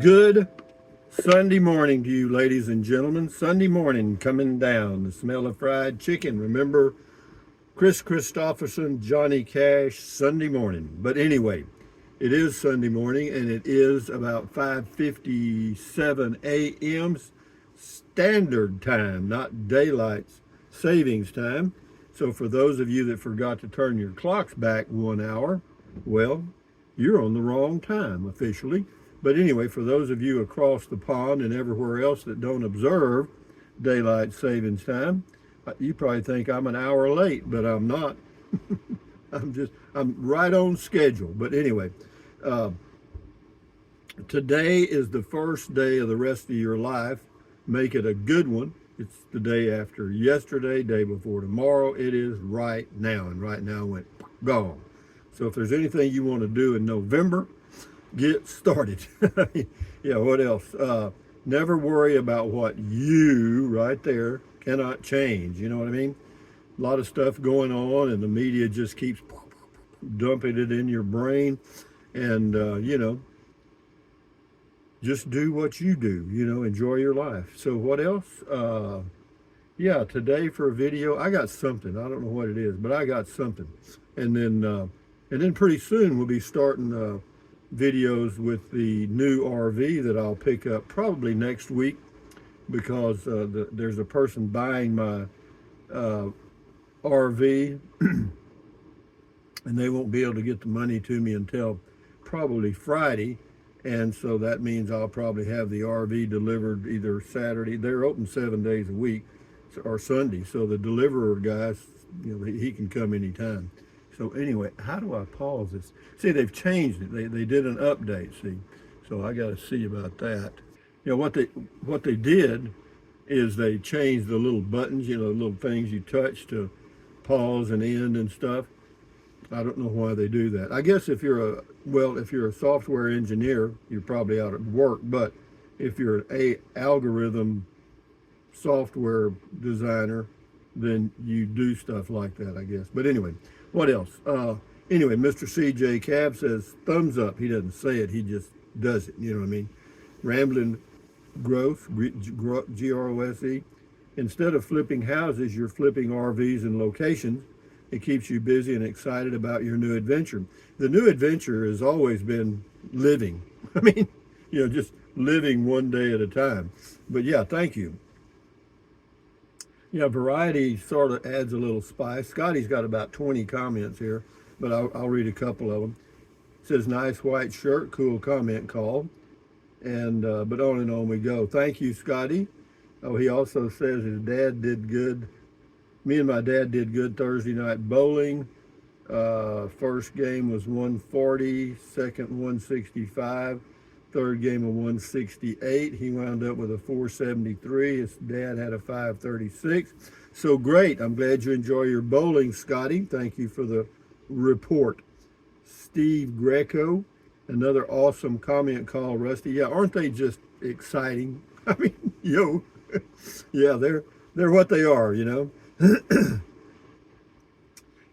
Good Sunday morning to you, ladies and gentlemen. Sunday morning coming down. The smell of fried chicken. Remember Chris Christopherson, Johnny Cash, Sunday morning. But anyway, it is Sunday morning and it is about 5:57 a.m. Standard Time, not daylight savings time. So for those of you that forgot to turn your clocks back 1 hour, well, you're on the wrong time officially. But anyway, for those of you across the pond and everywhere else that don't observe daylight savings time, you probably think I'm an hour late, but I'm not. I'm right on schedule. But anyway, uh, today is the first day of the rest of your life. Make it a good one. It's the day after yesterday, day before tomorrow. It is right now, and right now went gone. So if there's anything you want to do in November, get started. Yeah, what else? Never worry about what you, right there, cannot change. You know what I mean? A lot of stuff going on, and the media just keeps dumping it in your brain. And, just do what you do, enjoy your life. So, what else? Yeah, today for a video, I got something. I don't know what it is, but I got something. And then pretty soon we'll be starting videos with the new RV that I'll pick up probably next week because there's a person buying my uh, RV and they won't be able to get the money to me until probably Friday. And so that means I'll probably have the RV delivered either Saturday. They're open 7 days a week or Sunday. So the deliverer guys, he can come anytime. So anyway, how do I pause this? See, they've changed it. They did an update. See, so I got to see about that. What they did is they changed the little buttons. Little things you touch to pause and end and stuff. I don't know why they do that. I guess if you're a software engineer, you're probably out at work. But if you're an algorithm software designer, then you do stuff like that, I guess. But anyway, what else? Anyway, Mr. CJ Cab says thumbs up. He doesn't say it, he just does it. You know what I mean? Rambling Growth, Grose. Instead of flipping houses, you're flipping RVs and locations. It keeps you busy and excited about your new adventure. The new adventure has always been living. I mean, just living one day at a time. But yeah, thank you. Yeah, variety sort of adds a little spice. Scotty's got about 20 comments here, but I'll read a couple of them. It says, nice white shirt, cool comment call. And but on and on we go. Thank you, Scotty. Oh, he also says his dad did good. Me and my dad did good Thursday night bowling. First game was 140, second 165, third game of 168. He wound up with a 473. His dad had a 536. So great. I'm glad you enjoy your bowling, Scotty. Thank you for the report. Steve Greco, another awesome comment call, Rusty. Yeah, aren't they just exciting? I mean, yeah, they're what they are,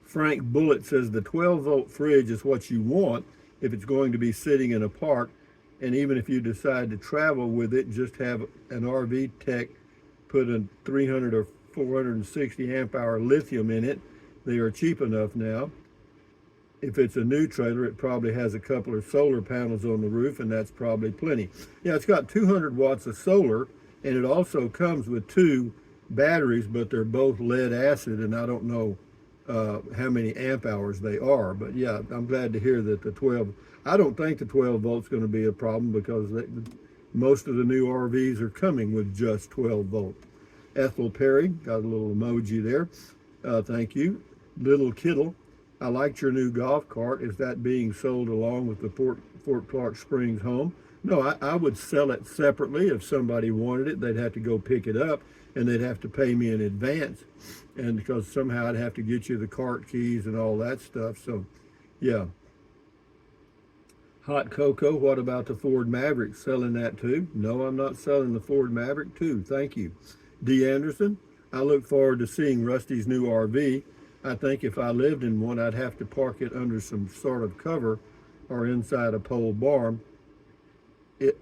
Frank Bullitt says the 12-volt fridge is what you want if it's going to be sitting in a park. And even if you decide to travel with it, just have an RV tech put a 300 or 460 amp hour lithium in it. They are cheap enough now. If it's a new trailer, it probably has a couple of solar panels on the roof, and that's probably plenty. Yeah, it's got 200 watts of solar, and it also comes with two batteries, but they're both lead acid, and I don't know how many amp hours they are. But yeah, I'm glad to hear that I don't think the 12 volts going to be a problem because most of the new RVs are coming with just 12 volt. Ethel Perry, got a little emoji there. Thank you. Little Kittle, I liked your new golf cart. Is that being sold along with the Fort Clark Springs home? No, I would sell it separately. If somebody wanted it, they'd have to go pick it up and they'd have to pay me in advance. And because somehow I'd have to get you the cart keys and all that stuff. So, yeah. Hot Cocoa, what about the Ford Maverick? Selling that too? No, I'm not selling the Ford Maverick too. Thank you. D. Anderson, I look forward to seeing Rusty's new RV. I think if I lived in one, I'd have to park it under some sort of cover or inside a pole barn.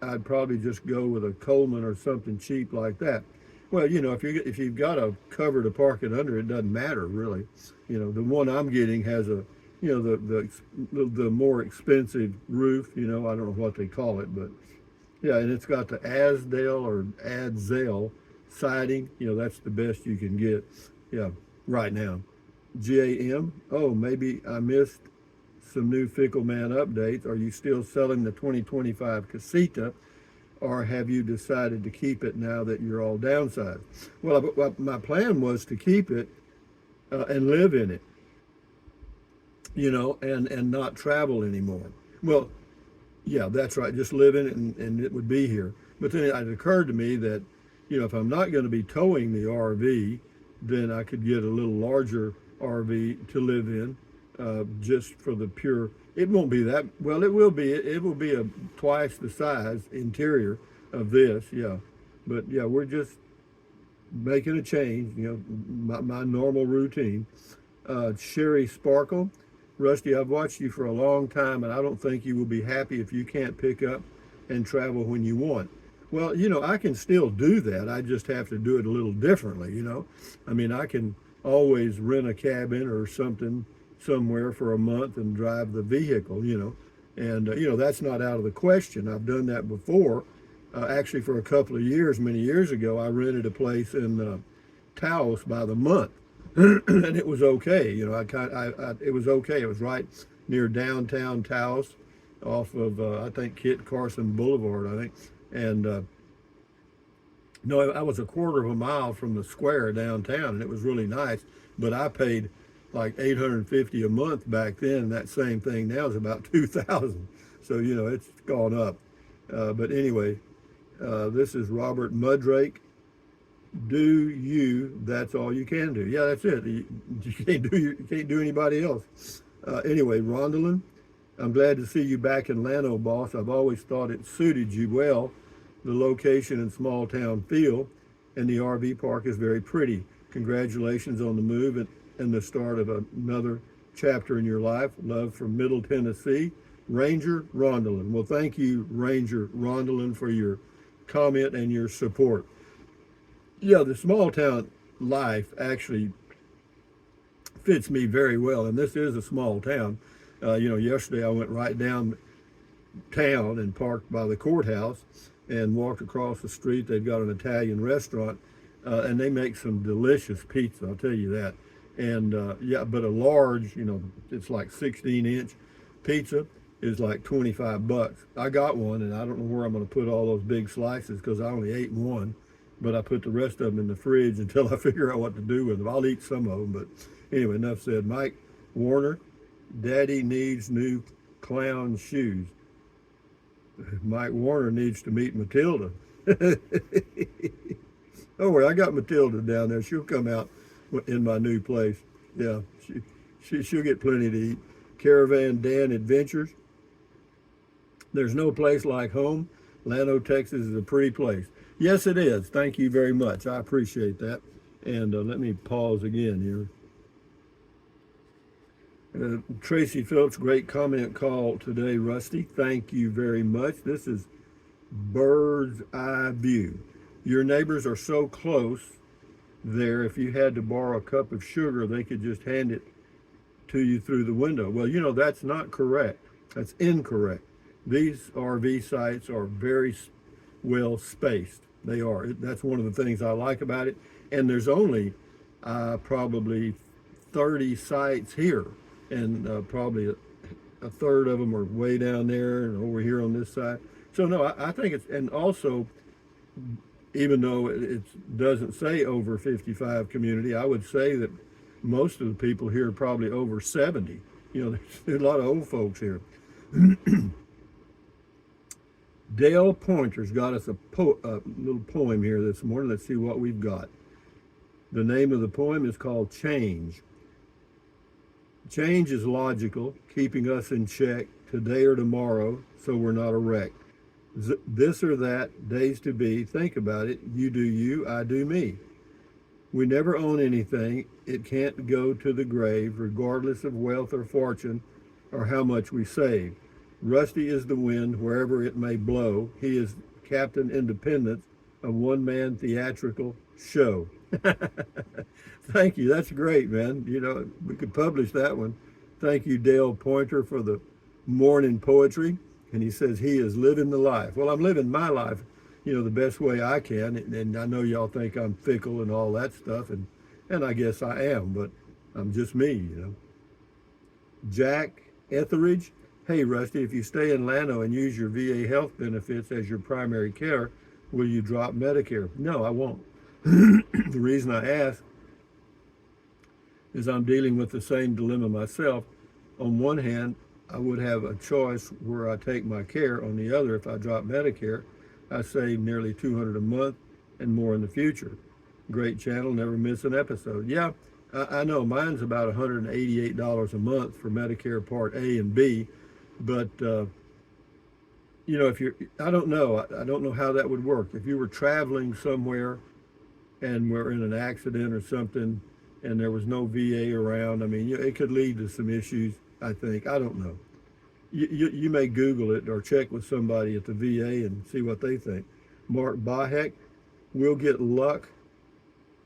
I'd probably just go with a Coleman or something cheap like that. Well, if you've got a cover to park it under, it doesn't matter really. The one I'm getting has a, the more expensive roof. I don't know what they call it, but yeah, and it's got the Asdale or Adzale siding. That's the best you can get. Yeah, right now. GAM. Oh, maybe I missed some new Fickle Man updates. Are you still selling the 2025 Casita, or have you decided to keep it now that you're all downsized? Well, my plan was to keep it and live in it, and not travel anymore. Well, yeah, that's right. Just live in it and it would be here. But then it occurred to me that, if I'm not going to be towing the RV, then I could get a little larger RV to live in, just for the pure. It won't be that well. It will be. It will be a twice the size interior of this. Yeah, but yeah, we're just making a change. My normal routine. Sherry Sparkle, Rusty, I've watched you for a long time, and I don't think you will be happy if you can't pick up and travel when you want. Well, I can still do that. I just have to do it a little differently. I mean, I can always rent a cabin or something somewhere for a month and drive the vehicle. And that's not out of the question. I've done that before. Actually, for a couple of years, many years ago, I rented a place in Taos by the month, and it was okay. It was okay. It was right near downtown Taos, off of I think Kit Carson Boulevard, I think, and no, I was a quarter of a mile from the square downtown, and it was really nice. But I paid like $850 a month back then. That same thing now is about 2,000. So it's gone up. But anyway, this is Robert Mudrake. Do you? That's all you can do. Yeah, that's it. You can't do anybody else. Anyway, Rondalyn, I'm glad to see you back in Llano, boss. I've always thought it suited you well. The location and small town feel, and the RV park is very pretty. Congratulations on the move and the start of another chapter in your life. Love from Middle Tennessee. Ranger Rondalyn. Well, thank you, Ranger Rondalyn, for your comment and your support. Yeah, the small town life actually fits me very well, and this is a small town. Yesterday I went right down town and parked by the courthouse and walked across the street. They've got an Italian restaurant, and they make some delicious pizza, I'll tell you that. And yeah, but a large, it's like 16-inch pizza is like $25. I got one, and I don't know where I'm going to put all those big slices because I only ate one, but I put the rest of them in the fridge until I figure out what to do with them. I'll eat some of them, but anyway, enough said. Mike Warner, Daddy needs new clown shoes. Mike Warner needs to meet Matilda. Oh, well, I got Matilda down there. She'll come out in my new place. Yeah, she'll get plenty to eat. Caravan Dan Adventures. There's no place like home. Llano, Texas is a pretty place. Yes, it is. Thank you very much. I appreciate that. And let me pause again here. Tracy Phillips, great comment call today, Rusty. Thank you very much. This is bird's eye view. Your neighbors are so close there. If you had to borrow a cup of sugar, they could just hand it to you through the window. Well, that's not correct. That's incorrect. These RV sites are very well spaced. They are. That's one of the things I like about it. And there's only probably 30 sites here. And probably a third of them are way down there and over here on this side. So no, I think it's, and also, even though it doesn't say over 55 community, I would say that most of the people here are probably over 70. There's a lot of old folks here. Dale Pointer's got us a little poem here this morning. Let's see what we've got. The name of the poem is called Change. Change is logical, keeping us in check today or tomorrow so we're not a wreck. This or that, days to be, think about it. You do you, I do me. We never own anything. It can't go to the grave, regardless of wealth or fortune or how much we save. Rusty is the wind wherever it may blow. He is Captain Independence, a one-man theatrical show. Thank you. That's great, man. You know, we could publish that one. Thank you, Dale Pointer, for the morning poetry. And he says he is living the life. Well, I'm living my life, you know, the best way I can. And I know y'all think I'm fickle and all that stuff. And I guess I am, but I'm just me, you know. Jack Etheridge. Hey, Rusty, if you stay in Llano and use your VA health benefits as your primary care, will you drop Medicare? No, I won't. The reason I ask is I'm dealing with the same dilemma myself. On one hand, I would have a choice where I take my care. On the other, if I drop Medicare, I save nearly $200 a month and more in the future. Great channel, never miss an episode. Yeah, I know mine's about $188 a month for Medicare Part A and B, but you know, if you're, I don't know how that would work. If you were traveling somewhere and were in an accident or something and there was no VA around, I mean, it could lead to some issues, I think. I don't know. You may Google it or check with somebody at the VA and see what they think. Mark Bahek, we'll get luck.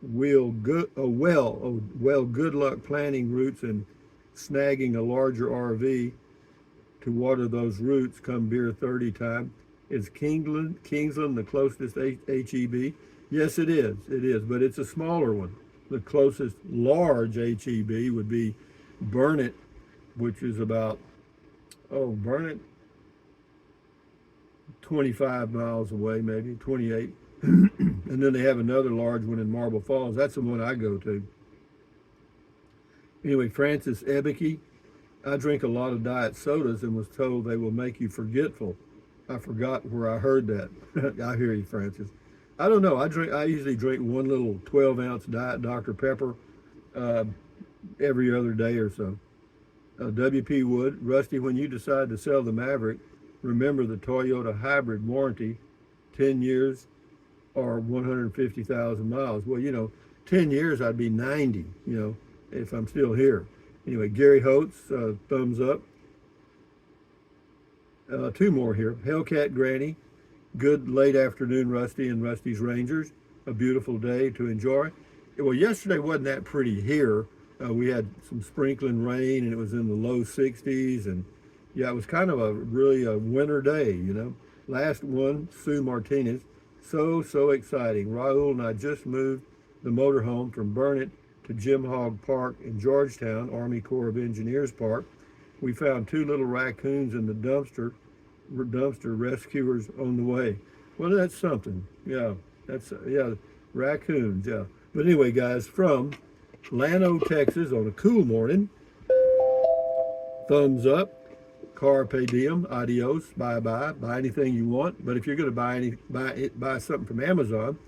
Good luck planning routes and snagging a larger RV to water those roots come beer 30 time. Is Kingsland the closest HEB? Yes, it is, but it's a smaller one. The closest large HEB would be Burnett, which is about, Burnett, 25 miles away, maybe 28. And then they have another large one in Marble Falls. That's the one I go to. Anyway, Francis Ebeke, I drink a lot of diet sodas and was told they will make you forgetful. I forgot where I heard that. I hear you, Francis. I don't know. I usually drink one little 12-ounce Diet Dr. Pepper every other day or so. WP Wood, Rusty, when you decide to sell the Maverick, remember the Toyota hybrid warranty, 10 years or 150,000 miles. Well, you know, 10 years I'd be 90, you know, if I'm still here. Anyway, Gary Holtz, thumbs up. Two more here. Hellcat Granny, good late afternoon, Rusty and Rusty's Rangers. A beautiful day to enjoy. Well, yesterday wasn't that pretty here. We had some sprinkling rain and it was in the low 60s. And yeah, it was kind of really a winter day, you know. Last one, Sue Martinez. So exciting. Raul and I just moved the motorhome from Burnett to Jim Hogg Park in Georgetown, Army Corps of Engineers Park. We found two little raccoons in the dumpster rescuers on the way. Well, that's something. Yeah, raccoons, yeah. But anyway, guys, from Llano, Texas, on a cool morning, thumbs up, carpe diem, adios, bye-bye, buy anything you want. But if you're going to buy something from Amazon,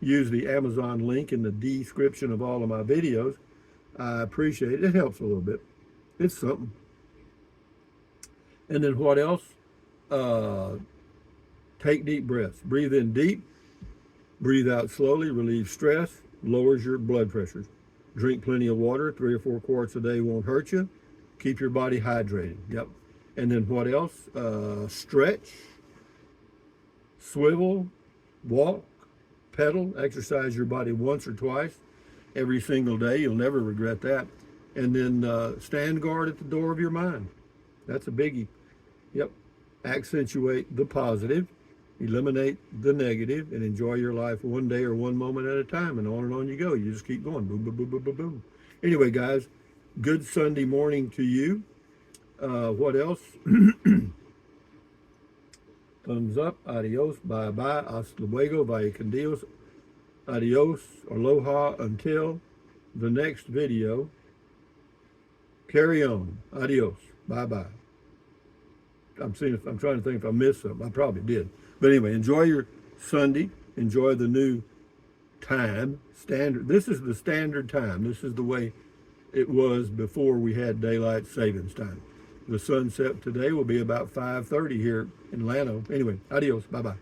use the Amazon link in the description of all of my videos. I appreciate it. It helps a little bit. It's something. And then what else? Take deep breaths. Breathe in deep. Breathe out slowly. Relieve stress. Lowers your blood pressure. Drink plenty of water. 3 or 4 quarts a day won't hurt you. Keep your body hydrated. Yep. And then what else? Stretch. Swivel. Walk. Pedal. Exercise your body once or twice every single day. You'll never regret that. And then stand guard at the door of your mind. That's a biggie. Yep. Accentuate the positive, eliminate the negative, and enjoy your life one day or one moment at a time. And on you go. You just keep going. Boom, boom, boom, boom, boom, boom. Anyway, guys, good Sunday morning to you. What else? Thumbs up. Adios. Bye-bye. Hasta luego. Vaya con Dios. Adios. Aloha. Until the next video. Carry on. Adios. Bye-bye. I'm trying to think if I missed something. I probably did. But anyway, enjoy your Sunday. Enjoy the new time. Standard. This is the standard time. This is the way it was before we had daylight savings time. The sunset today will be about 5:30 here in Llano. Anyway, adios. Bye-bye.